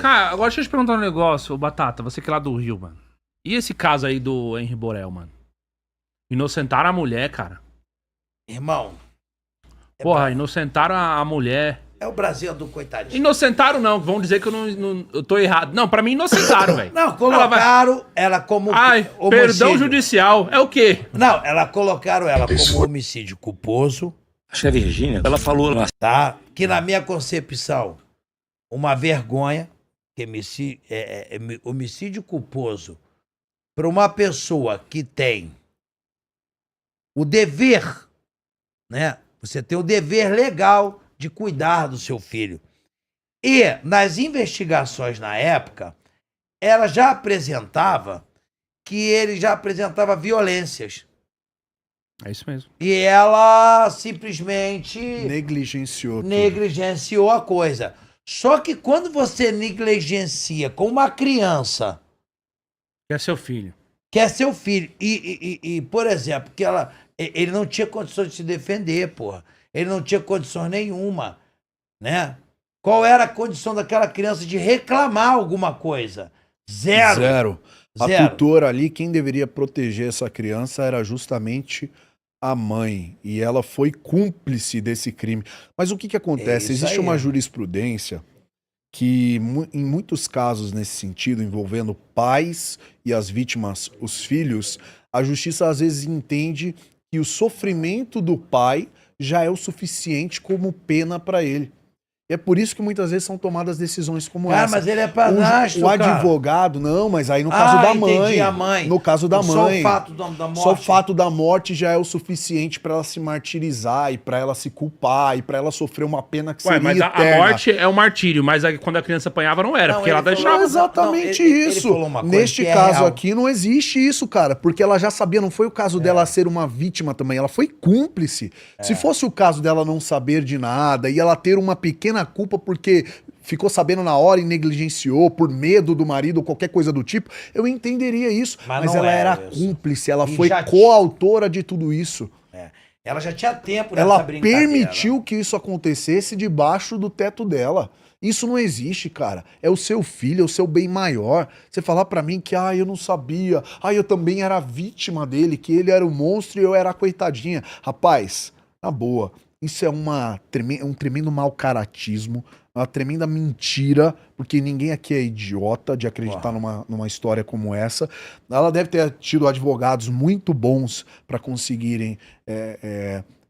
Cara, agora deixa eu te perguntar um negócio, ô Batata, você que é lá do Rio, mano. E esse caso aí do Henry Borel, mano? Inocentaram a mulher, cara. Irmão. Porra, inocentaram a mulher. É o Brasil do coitadinho. Inocentaram não, vão dizer que eu tô errado. Não, pra mim inocentaram, velho. Não, colocaram ela como Ai, homicídio. perdão judicial. É o quê? Não, colocaram ela como homicídio culposo. Acho que é a Virgínia. Ela falou lá. Tá? Que na minha concepção, uma vergonha, que homicídio culposo para uma pessoa que tem o dever, né? Você tem o dever legal de cuidar do seu filho. E nas investigações na época, ela já apresentava que ele já apresentava violências. É isso mesmo. E ela simplesmente negligenciou a coisa. Só que quando você negligencia com uma criança... Que é seu filho. E por exemplo, ele não tinha condições de se defender, porra. Ele não tinha condições nenhuma, né? Qual era a condição daquela criança de reclamar alguma coisa? Zero. A tutora ali, quem deveria proteger essa criança era justamente a mãe. E ela foi cúmplice desse crime. Mas o que acontece? Existe uma jurisprudência que, em muitos casos nesse sentido, envolvendo pais e as vítimas, os filhos, a justiça às vezes entende que o sofrimento do pai já é o suficiente como pena para ele. E é por isso que muitas vezes são tomadas decisões como essa. Mas ele é padrasto, o advogado, não, mas aí no caso da mãe. Entendi, a mãe. No caso da mãe. Só o fato da morte. Só o fato da morte já é o suficiente para ela se martirizar e para ela se culpar e para ela sofrer uma pena que seria mas eterna. A morte é um martírio, mas quando a criança apanhava não era, porque ela deixava... Não, exatamente isso. Neste caso aqui não existe isso, cara, porque ela já sabia, não foi o caso dela ser uma vítima também, ela foi cúmplice. Se fosse o caso dela não saber de nada e ela ter uma pequena culpa porque ficou sabendo na hora e negligenciou por medo do marido ou qualquer coisa do tipo, eu entenderia isso. Mas ela era cúmplice, ela foi coautora de tudo isso. Ela já tinha tempo nessa Ela brincadeira. permitiu que isso acontecesse debaixo do teto dela. Isso não existe, cara. É o seu filho, é o seu bem maior. Você falar pra mim que, eu não sabia, eu também era vítima dele, que ele era o monstro e eu era a coitadinha. Rapaz, na boa, isso é um tremendo mau caratismo, uma tremenda mentira, porque ninguém aqui é idiota de acreditar numa história como essa. Ela deve ter tido advogados muito bons para conseguirem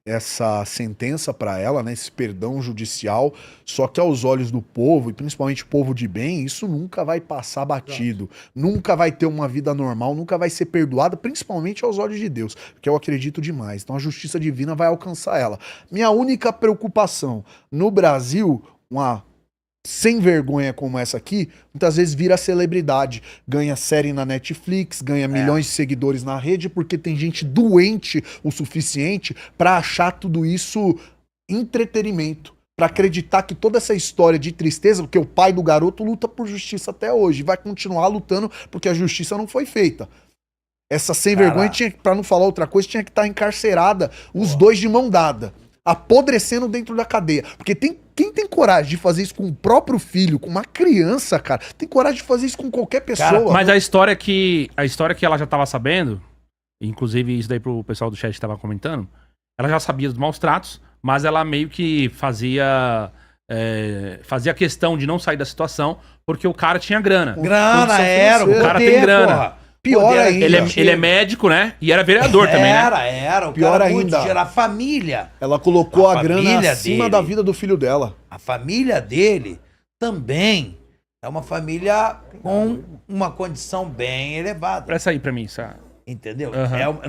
essa sentença para ela, né, esse perdão judicial, só que aos olhos do povo, e principalmente o povo de bem, isso nunca vai passar batido, nunca vai ter uma vida normal, nunca vai ser perdoada, principalmente aos olhos de Deus, que eu acredito demais. Então a justiça divina vai alcançar ela. Minha única preocupação, no Brasil, uma sem vergonha como essa aqui, muitas vezes vira celebridade, ganha série na Netflix, ganha milhões de seguidores na rede, porque tem gente doente o suficiente pra achar tudo isso entretenimento, pra acreditar que toda essa história de tristeza, porque o pai do garoto luta por justiça até hoje, vai continuar lutando porque a justiça não foi feita. Essa sem vergonha, pra não falar outra coisa, tinha que estar encarcerada, os dois de mão dada, apodrecendo dentro da cadeia, porque quem tem coragem de fazer isso com o próprio filho, com uma criança, cara, tem coragem de fazer isso com qualquer pessoa. Cara, mas a história que ela já tava sabendo, inclusive isso daí pro pessoal do chat tava comentando, ela já sabia dos maus tratos, mas ela meio que fazia questão de não sair da situação, porque o cara tinha grana. O cara tem grana. Porra. Pior ainda. Ele é médico, né? E era vereador também, né? Era. O pior cara ainda. A família. Ela colocou a grana acima dele, da vida do filho dela. A família dele também é uma família com uma condição bem elevada. Presta aí pra mim, sabe? Entendeu?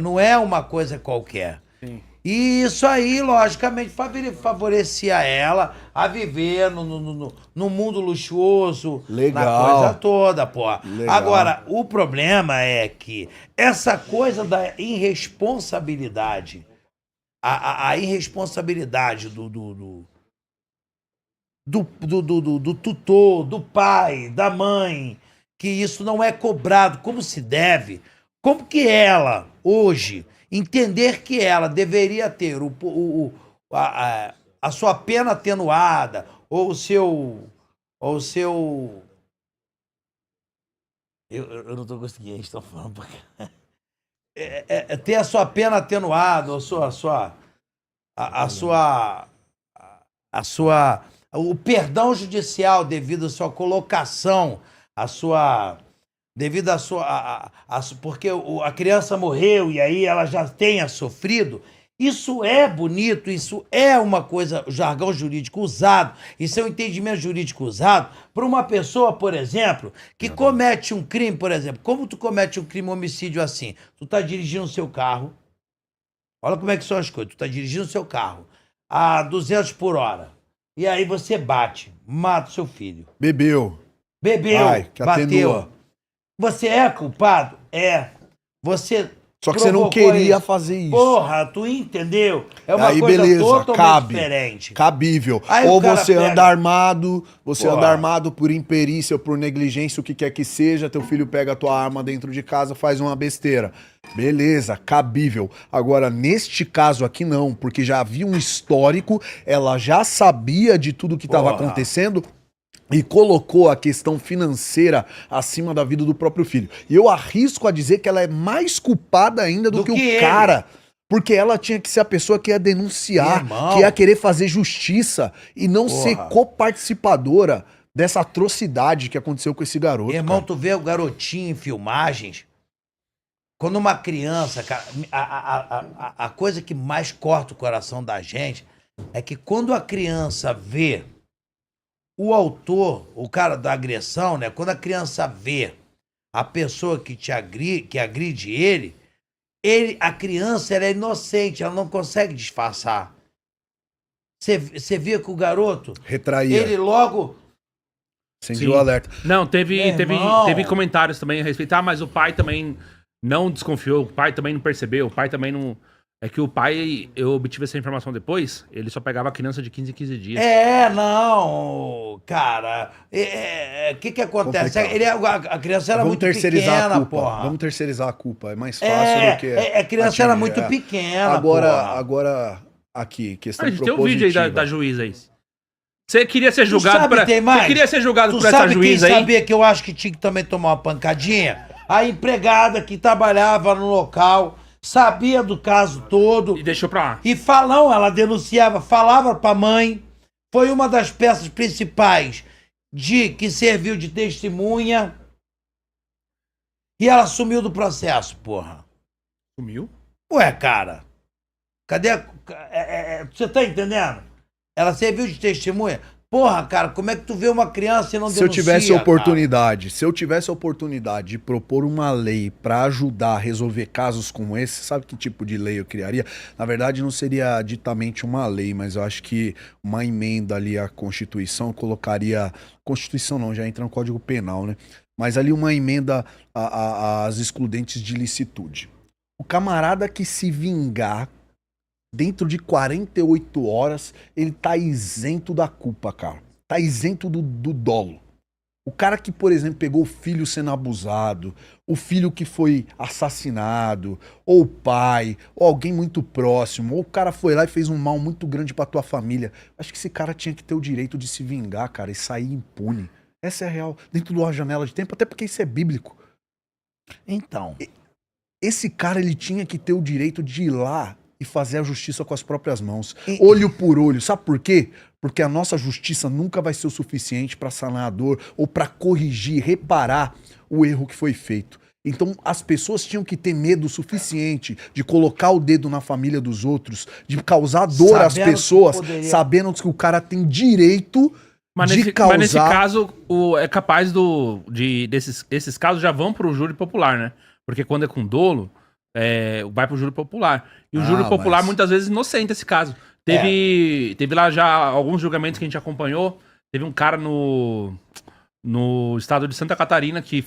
Não é uma coisa qualquer. Sim. E isso aí, logicamente, favorecia ela a viver no mundo luxuoso, legal, na coisa toda, pô. Legal. Agora, o problema é que essa coisa da irresponsabilidade, a irresponsabilidade do tutor, do pai, da mãe, que isso não é cobrado como se deve, como que ela, hoje, entender que ela deveria ter a sua pena atenuada, ou o seu Eu não tô conseguindo, eles estão falando pra cá. Ter a sua pena atenuada, o perdão judicial devido à sua colocação, devido à sua, porque a criança morreu e aí ela já tenha sofrido. Isso é bonito, isso é uma coisa, o jargão jurídico usado, isso é um entendimento jurídico usado para uma pessoa, por exemplo, que comete um crime, por exemplo. Como tu comete um crime, um homicídio assim? Tu tá dirigindo o seu carro, olha como é que são as coisas, tu tá dirigindo o seu carro a 200 por hora, e aí você bate, mata o seu filho. Bebeu. Ai, que bateu. atenua. Você é culpado? É. Você... Só que você não queria fazer isso. Porra, tu entendeu? É uma aí, coisa beleza, totalmente diferente. Cabível. Aí ou o cara você pega- anda armado, você Porra. anda armado por imperícia ou por negligência, o que quer que seja, teu filho pega a tua arma dentro de casa, faz uma besteira. Beleza, cabível. Agora, neste caso aqui não, porque já havia um histórico, ela já sabia de tudo que estava Porra. acontecendo e colocou a questão financeira acima da vida do próprio filho. E eu arrisco a dizer que ela é mais culpada ainda do que o ele. cara. Porque ela tinha que ser a pessoa que ia denunciar, Irmão. que ia querer fazer justiça e não Porra. ser coparticipadora dessa atrocidade que aconteceu com esse garoto. Irmão, cara. tu vê o garotinho em filmagens. Quando uma criança, cara, a coisa que mais corta o coração da gente é que quando a criança vê o autor, o cara da agressão, né? Quando a criança vê a pessoa que agride ele, a criança ela é inocente, ela não consegue disfarçar. Você via que o garoto, Retraía. ele logo... Acendia o Sim. alerta. Não, teve irmão. comentários também a respeito. Ah, mas o pai também não desconfiou, o pai também não percebeu, o pai também não... É que o pai, eu obtive essa informação depois, ele só pegava a criança de 15 em 15 dias. Não, cara. O que acontece? Complicado. A criança era Vamos muito terceirizar pequena, a culpa. porra. Vamos terceirizar a culpa. É mais fácil do que. A criança era atingir. muito pequena, Agora, aqui, questão A gente tem um vídeo aí propositiva. da juíza aí. Você queria ser Tu julgado sabe, por... tem mais? Você queria ser julgado Tu por essa sabe quem juíza aí? sabia que eu acho que tinha que também tomar uma pancadinha? A empregada que trabalhava no local, sabia do caso todo. E deixou pra lá. E ela denunciava, falava pra mãe. Foi uma das peças principais que serviu de testemunha. E ela sumiu do processo, porra. Sumiu? Ué, cara. Cadê você tá entendendo? Ela serviu de testemunha. Porra, cara, como é que tu vê uma criança e não Se eu denuncia, tivesse cara? oportunidade de propor uma lei pra ajudar a resolver casos como esse, sabe que tipo de lei eu criaria? Na verdade, não seria ditamente uma lei, mas eu acho que uma emenda ali à Constituição eu colocaria... Constituição não, já entra no Código Penal, né? Mas ali uma emenda às excludentes de licitude. O camarada que se vingar dentro de 48 horas, ele tá isento da culpa, cara. Tá isento do dolo. O cara que, por exemplo, pegou o filho sendo abusado, o filho que foi assassinado, ou o pai, ou alguém muito próximo, ou o cara foi lá e fez um mal muito grande pra tua família. Acho que esse cara tinha que ter o direito de se vingar, cara, e sair impune. Essa é a real. Dentro de uma janela de tempo, até porque isso é bíblico. Então. Esse cara, ele tinha que ter o direito de ir lá e fazer a justiça com as próprias mãos. Olho por olho. Sabe por quê? Porque a nossa justiça nunca vai ser o suficiente para sanar a dor ou para corrigir, reparar o erro que foi feito. Então as pessoas tinham que ter medo suficiente de colocar o dedo na família dos outros, de causar dor às Sabendo que pessoas, poderia- sabendo que o cara tem direito Mas de nesse, causar... mas nesse caso, é capaz esses casos já vão pro júri popular, né? Porque quando é com dolo, vai pro júri popular. E o júri popular, mas- muitas vezes, inocente esse caso. Teve lá já alguns julgamentos que a gente acompanhou. Teve um cara no estado de Santa Catarina que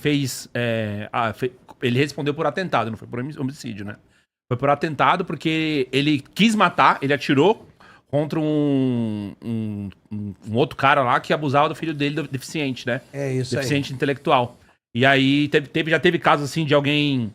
ele respondeu por atentado, não foi por homicídio, né? Foi por atentado porque ele quis matar, ele atirou contra um outro cara lá que abusava do filho dele deficiente, né? É isso aí. Deficiente intelectual. E aí já teve casos assim de alguém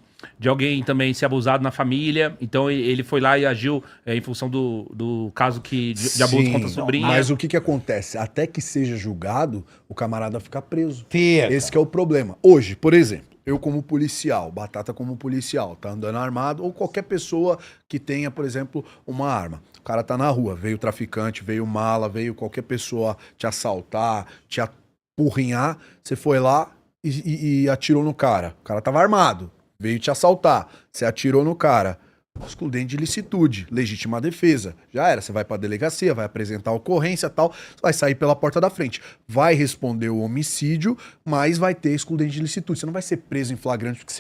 também ser abusado na família. Então ele foi lá e agiu em função do caso de abuso Sim, contra a sobrinha. Mas o que acontece? Até que seja julgado, o camarada fica preso. Fica. Esse que é o problema. Hoje, por exemplo, eu como policial, Batata como policial, tá andando armado, ou qualquer pessoa que tenha, por exemplo, uma arma. O cara tá na rua, veio traficante, veio mala, veio qualquer pessoa te assaltar, te apurrinhar, você foi lá e atirou no cara. O cara tava armado, veio te assaltar, você atirou no cara. Excludente de licitude, legítima defesa. Já era, você vai pra delegacia, vai apresentar a ocorrência e tal, vai sair pela porta da frente. Vai responder o homicídio, mas vai ter excludente de licitude. Você não vai ser preso em flagrante porque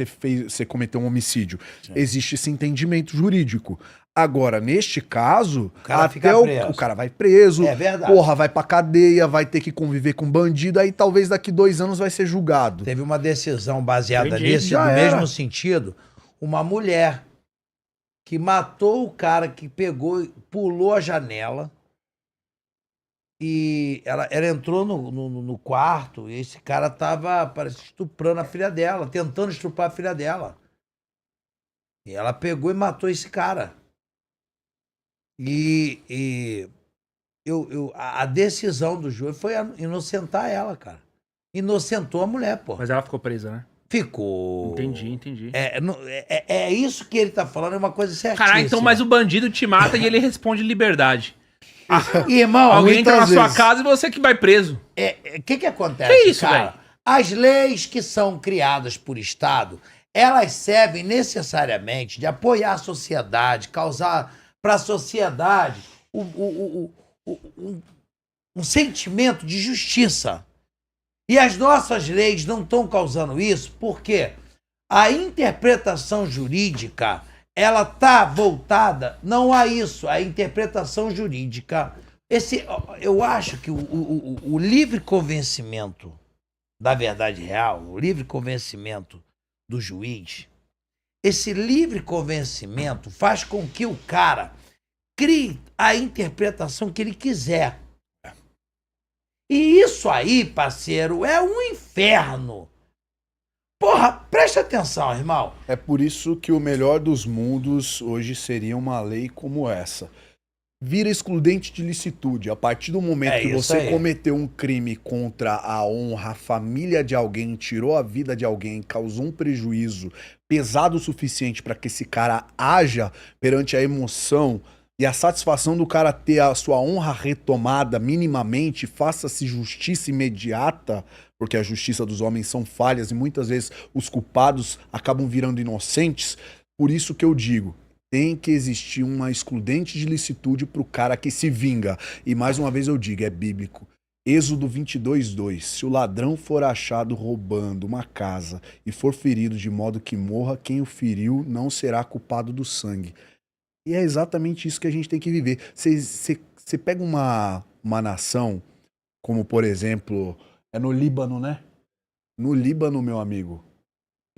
você cometeu um homicídio. Sim. Existe esse entendimento jurídico. Agora, neste caso, o cara até o cara vai preso, é verdade. Porra, vai pra cadeia, vai ter que conviver com bandido, aí talvez daqui 2 anos vai ser julgado. Teve uma decisão baseada Entendi, nisso, no mesmo sentido, uma mulher que matou o cara que pegou, pulou a janela e ela entrou no quarto e esse cara tava estuprando a filha dela, tentando estuprar a filha dela. E ela pegou e matou esse cara. A decisão do juiz foi inocentar ela, cara. Inocentou a mulher, pô. Mas ela ficou presa, né? Ficou. Entendi. É isso que ele tá falando, é uma coisa certíssima. Caralho, então, mas o bandido te mata e ele responde liberdade. Irmão, alguém entra na sua vezes. casa e você que vai preso. O que acontece, Que isso, cara? velho? As leis que são criadas por Estado, elas servem necessariamente de apoiar a sociedade, causar para a sociedade um sentimento de justiça. E as nossas leis não estão causando isso porque a interpretação jurídica, ela está voltada não a isso, a interpretação jurídica. Eu acho que o livre convencimento da verdade real, o livre convencimento do juiz, esse livre convencimento faz com que o cara crie a interpretação que ele quiser. E isso aí, parceiro, é um inferno. Porra, presta atenção, irmão. É por isso que o melhor dos mundos hoje seria uma lei como essa. Vira excludente de licitude. A partir do momento que você cometeu um crime contra a honra, a família de alguém, tirou a vida de alguém, causou um prejuízo pesado o suficiente para que esse cara haja perante a emoção e a satisfação do cara ter a sua honra retomada minimamente, faça-se justiça imediata, porque a justiça dos homens são falhas e muitas vezes os culpados acabam virando inocentes. Por isso que eu digo, tem que existir uma excludente de licitude pro cara que se vinga. E mais uma vez eu digo, é bíblico. Êxodo 22:2. Se o ladrão for achado roubando uma casa e for ferido de modo que morra, quem o feriu não será culpado do sangue. E é exatamente isso que a gente tem que viver. Você pega uma nação, como por exemplo, é no Líbano, né? No Líbano, meu amigo,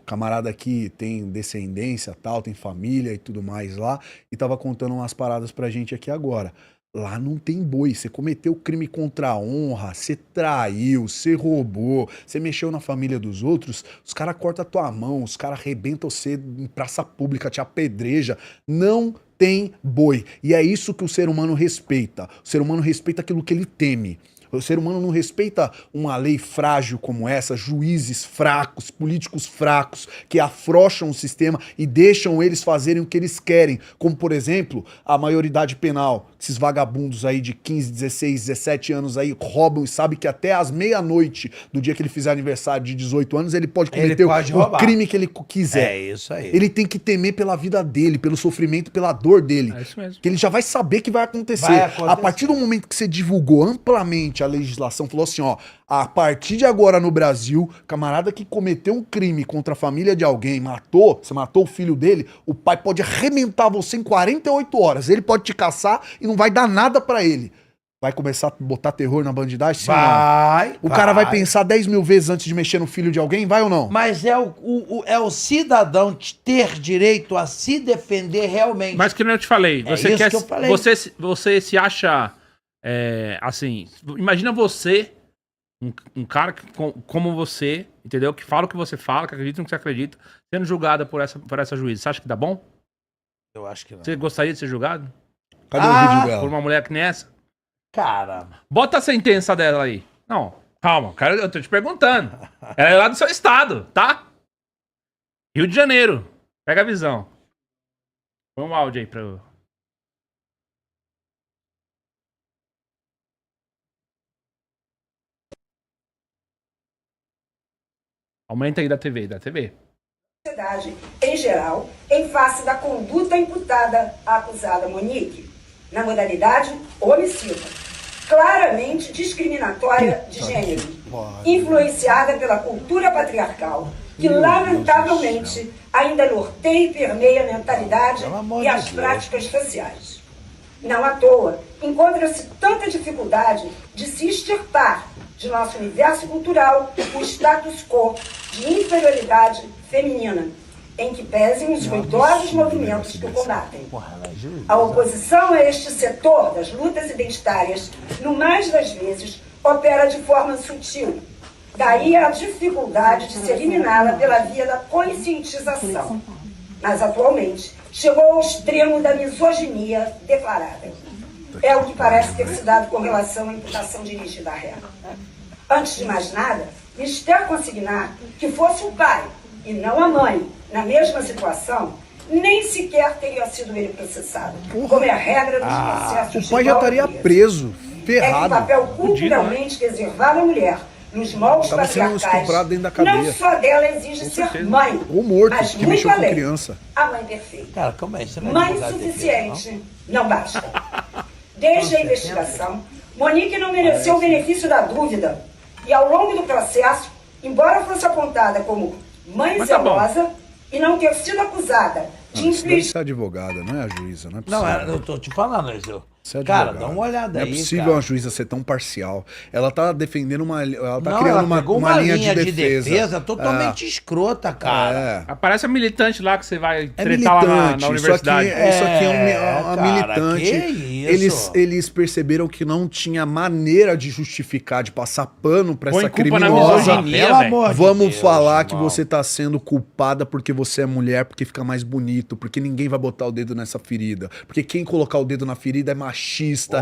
o camarada aqui tem descendência, tal, tem família e tudo mais lá, e tava contando umas paradas pra gente aqui agora. Lá não tem boi, você cometeu crime contra a honra, você traiu, você roubou, você mexeu na família dos outros, os caras cortam a tua mão, os caras arrebentam você em praça pública, te apedreja. Não tem boi. E é isso que o ser humano respeita. O ser humano respeita aquilo que ele teme. O ser humano não respeita uma lei frágil como essa, juízes fracos, políticos fracos, que afrouxam o sistema e deixam eles fazerem o que eles querem. Como, por exemplo, a maioridade penal. Esses vagabundos aí de 15, 16, 17 anos aí roubam e sabem que até às meia-noite do dia que ele fizer aniversário de 18 anos, ele pode cometer o crime que ele quiser. É isso aí. Ele tem que temer pela vida dele, pelo sofrimento, pela dor dele. É isso mesmo. Que ele já vai saber que vai acontecer. A partir do momento que você divulgou amplamente a legislação, falou assim, ó, a partir de agora no Brasil, camarada que cometeu um crime contra a família de alguém, você matou o filho dele, o pai pode arrebentar você em 48 horas. Ele pode te caçar e não vai dar nada pra ele. Vai começar a botar terror na bandidagem? Sim, vai. O cara vai pensar 10 mil vezes antes de mexer no filho de alguém, vai ou não? Mas é o cidadão ter direito a se defender realmente. Mas que nem eu te falei, você isso quer. que eu falei. Você se acha. Assim, imagina você, um cara como você, entendeu? Que fala o que você fala, que acredita no que você acredita, sendo julgada por essa juíza. Você acha que dá bom? Eu acho que não. Você gostaria de ser julgado? Cadê o vídeo dela? Por uma mulher que nem essa? Cara. Bota a sentença dela aí. Não, calma, cara, eu tô te perguntando. Ela é lá do seu estado, tá? Rio de Janeiro. Pega a visão. Põe um áudio aí pra eu... Aumenta aí da TV, Sociedade, em geral, em face da conduta imputada à acusada Monique, na modalidade homicida, claramente discriminatória de gênero, influenciada pela cultura patriarcal, que lamentavelmente ainda norteia e permeia a mentalidade e as práticas sociais. Não à toa, encontra-se tanta dificuldade de se extirpar de nosso universo cultural o status quo de inferioridade feminina, em que pesem os ruidosos movimentos que o combatem. A oposição a este setor das lutas identitárias, no mais das vezes, opera de forma sutil. Daí a dificuldade de se eliminá-la pela via da conscientização. Mas, atualmente, chegou ao extremo da misoginia declarada. É o que parece ter se dado com relação à imputação dirigida à réu. Antes de mais nada, mistério consignar que fosse o pai e não a mãe, na mesma situação, nem sequer teria sido ele processado, como é a regra dos processos. O pai já estaria preso, É ferrado. que o papel culturalmente reservado à mulher, nos moldes Tava sendo patriarcais, estuprado dentro da cadeia. não só dela exige ser mãe, Ou morto, mas que muito mexeu com além. criança. A mãe perfeita. Cara, calma aí, você não é Mãe advogado de suficiente não basta. Desde a investigação, Monique não mereceu o benefício da dúvida. E ao longo do processo, embora fosse apontada como mãe Mas tá bom. zelosa e não ter sido acusada de Isso deve infligir ser advogada, não é a juíza, não é Não, possível. eu tô te falando isso. Você é Cara, advogado. dá uma olhada não aí, é possível cara. uma juíza ser tão parcial. Ela tá defendendo uma... Ela tá Não, criando ela pegou uma linha de defesa. totalmente escrota, cara. É. Aparece a militante lá que você vai É tretar lá na militante, universidade. isso aqui é uma cara, militante. que isso? Eles perceberam que não tinha maneira de justificar, de passar pano pra Põe essa culpa na criminosa. misoginia, Pelo velho. amor de Vamos Deus, falar que irmão. você tá sendo culpada porque você é mulher, porque fica mais bonito, porque ninguém vai botar o dedo nessa ferida. Porque quem colocar o dedo na ferida é machista,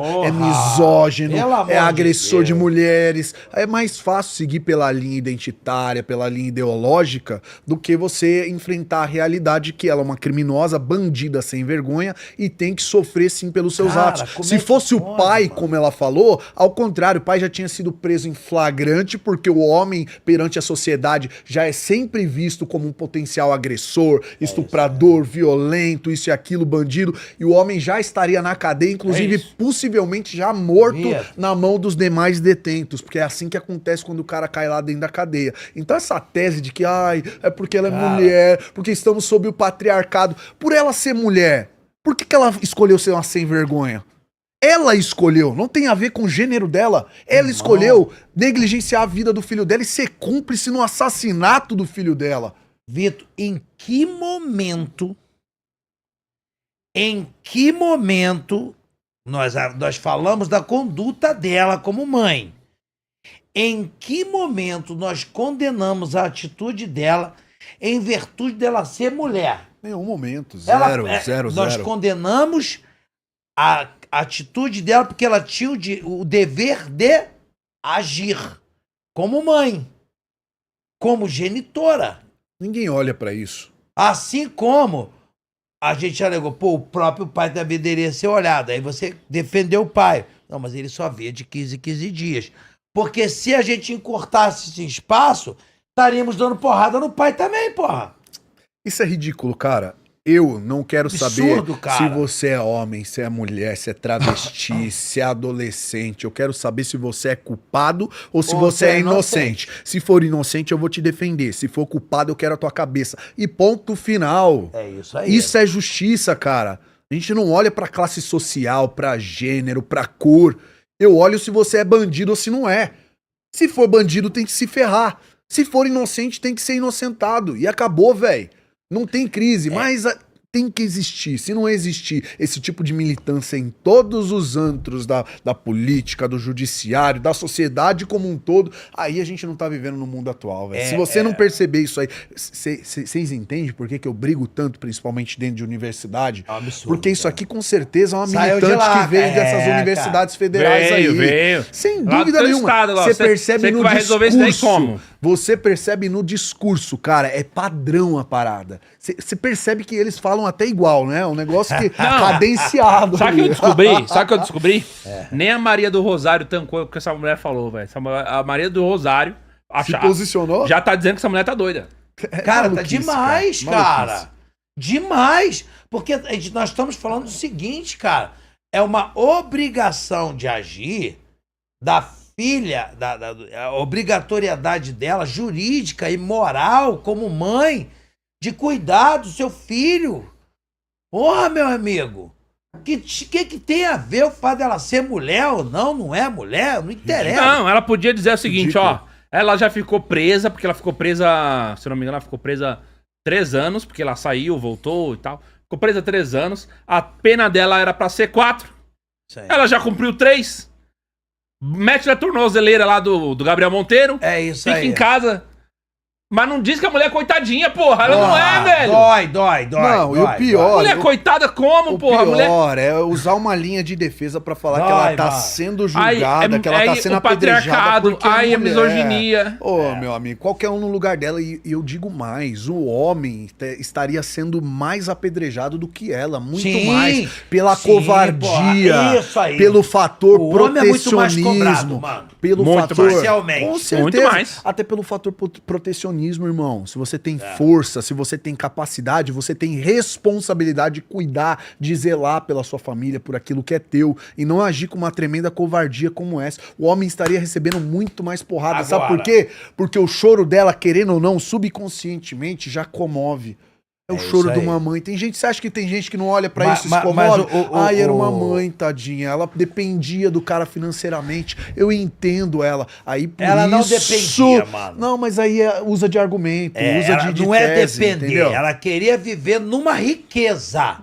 Porra, é misógino, pelo amor é de agressor de Deus. mulheres. É mais fácil seguir pela linha identitária, pela linha ideológica, do que você enfrentar a realidade que ela é uma criminosa, bandida sem vergonha e tem que sofrer sim pelos seus Cara, atos. como Se é que fosse o pode, pai, mano? como ela falou, ao contrário, o pai já tinha sido preso em flagrante porque o homem perante a sociedade já é sempre visto como um potencial agressor, estuprador, violento, isso e aquilo, bandido, e o homem já estaria na cadeia, inclusive isso. possivelmente já morto Via. na mão dos demais detentos, porque é assim que acontece quando o cara cai lá dentro da cadeia. Então essa tese de que, ai, é porque ela é Cara. mulher, porque estamos sob o patriarcado, por ela ser mulher, por que ela escolheu ser uma sem vergonha? Ela escolheu, não tem a ver com o gênero dela. Ela escolheu negligenciar a vida do filho dela e ser cúmplice no assassinato do filho dela. Vitor, em que momento nós falamos da conduta dela como mãe? Em que momento nós condenamos a atitude dela em virtude dela ser mulher? Nenhum momento, Ela- zero, nós zero. condenamos a atitude dela porque ela tinha o dever de agir como mãe, como genitora. Ninguém olha pra isso. Assim como a gente alegou, pô, o próprio pai também deveria ser olhado. Aí você defendeu o pai. Não, mas ele só via de 15 em 15 dias. Porque se a gente encurtasse esse espaço, estaríamos dando porrada no pai também, porra. Isso é ridículo, cara. Eu não quero Absurdo, saber cara. se você é homem, se é mulher, se é travesti, se é adolescente. Eu quero saber se você é culpado ou se você é inocente. Se for inocente, eu vou te defender. Se for culpado, eu quero a tua cabeça. E ponto final. É isso aí. Isso é justiça, cara. A gente não olha pra classe social, pra gênero, pra cor. Eu olho se você é bandido ou se não é. Se for bandido, tem que se ferrar. Se for inocente, tem que ser inocentado. E acabou, velho. Não tem crise, mas tem que existir. Se não existir esse tipo de militância em todos os antros da política, do judiciário, da sociedade como um todo, aí a gente não tá vivendo no mundo atual, velho. Se você não perceber isso aí, vocês entendem por que eu brigo tanto, principalmente dentro de universidade? É um absurdo, Porque isso aqui com certeza é uma Saiu de militante lá, que veio é, dessas cara. universidades federaais aí. Veio. Sem Lá do dúvida teu nenhuma. estado, lá. Você Você percebe que no vai resolver isso daí discurso. como? Você percebe no discurso, cara, é padrão a parada. Você percebe que eles falam até igual, né? Um negócio que cadenciado. Sabe o que eu ali. descobri? Sabe o que eu descobri? Nem a Maria do Rosário tancou o que essa mulher falou, velho. A Maria do Rosário Se posicionou? já tá dizendo que essa mulher tá doida. Cara, tá maluquice, demais, cara. cara. Demais. Porque nós estamos falando do seguinte, cara. É uma obrigação de agir da filha, a obrigatoriedade dela, jurídica e moral, como mãe, de cuidar do seu filho. Porra, meu amigo. Que tem a ver o fato dela ser mulher ou não? Não é mulher? Não interessa. Não, ela podia dizer o seguinte, Ridículo. ó. Ela já ficou presa, porque ela ficou presa, se eu não me engano, ela ficou presa 3 anos, porque ela saiu, voltou e tal. Ficou presa 3 anos. A pena dela era pra ser 4. Isso aí. Ela já cumpriu 3. Mete na tornozeleira lá do Gabriel Monteiro. É isso Fica aí. em casa. Mas não diz que a mulher é coitadinha, porra. Ela não é, velho. Dói. Não, e o pior- Mulher coitada como, O porra? A mulher... pior é usar uma linha de defesa pra falar que Vai, ela tá vai. sendo julgada, que ela tá sendo o apedrejada patriarcado, porque é a mulher. misoginia. Ô, meu amigo, qualquer um no lugar dela, e eu digo mais, o homem estaria sendo mais apedrejado do que ela, muito Sim, mais, pela sim, covardia, porra, isso aí. pelo fator O homem é muito mais protecionismo, cobrado, mano. pelo Muito fator, mais. Parcialmente. com certeza, Muito mais. até pelo fator protecionismo, irmão. Se você tem força, se você tem capacidade, você tem responsabilidade de cuidar, de zelar pela sua família, por aquilo que é teu, e não agir com uma tremenda covardia como essa. O homem estaria recebendo muito mais porrada. Sabe por Agora. quê? Porque o choro dela, querendo ou não, subconscientemente já comove. É o É choro isso de uma aí. mãe. Tem gente, você acha que tem gente que não olha pra Mas- isso e se mas- comove? mas Ai, era uma mãe, tadinha. Ela dependia do cara financeiramente. Eu entendo ela. Aí por Ela não isso... dependia, mano. Não, mas aí usa de argumento, usa Ela de não é tese, depender, entendeu? ela queria viver numa riqueza.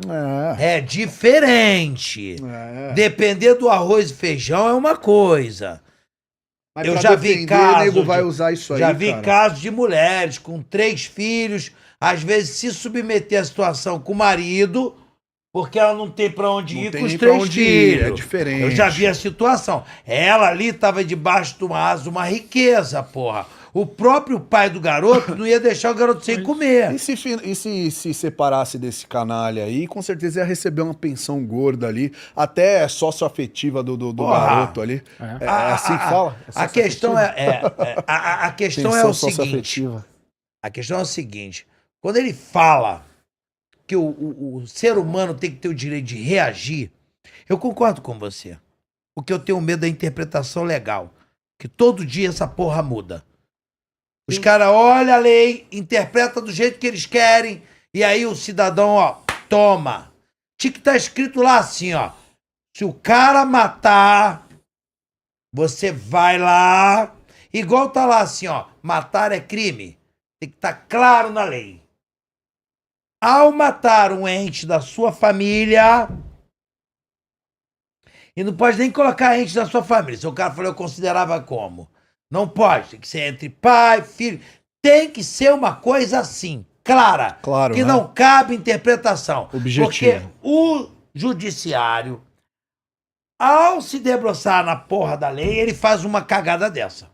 É. É diferente. É. Depender do arroz e feijão é uma coisa. Mas Eu pra já vi defender, casos. nego vai usar isso aí, Já vi cara. casos de mulheres com 3 filhos, às vezes se submeter à situação com o marido, porque ela não tem pra onde Não ir tem com os nem pra 3 onde ir, filhos. é diferente. Eu já vi a situação. Ela ali estava debaixo de uma asa, uma riqueza, porra. O próprio pai do garoto não ia deixar o garoto sem comer. E se separasse desse canalha aí, com certeza ia receber uma pensão gorda ali, até sócio-afetiva do Porra. garoto ali. É, assim que fala? A questão a questão é Pensão o seguinte. socioafetiva. A questão é o seguinte: quando ele fala que o ser humano tem que ter o direito de reagir, eu concordo com você. Porque eu tenho medo da interpretação legal. Que todo dia essa porra muda. Os caras olham a lei, interpretam do jeito que eles querem, e aí o cidadão, ó, toma. Tinha que estar escrito lá assim, ó. Se o cara matar, você vai lá. Igual tá lá assim, ó. Matar é crime. Tem que estar claro na lei. Ao matar um ente da sua família, e não pode nem colocar ente da sua família. Se o cara falou, eu considerava como. Não pode. Tem que ser entre pai, filho. Tem que ser uma coisa assim, clara. Claro, que né? não cabe interpretação. Objetivo. Porque o judiciário, ao se debruçar na porra da lei, ele faz uma cagada dessa.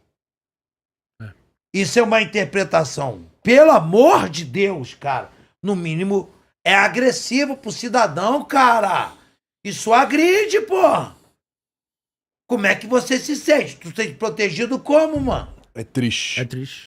Isso é uma interpretação, pelo amor de Deus, cara. No mínimo, é agressivo pro cidadão, cara. Isso agride, pô. Como é que você se sente? Tu se sente protegido como, mano? É triste. É triste.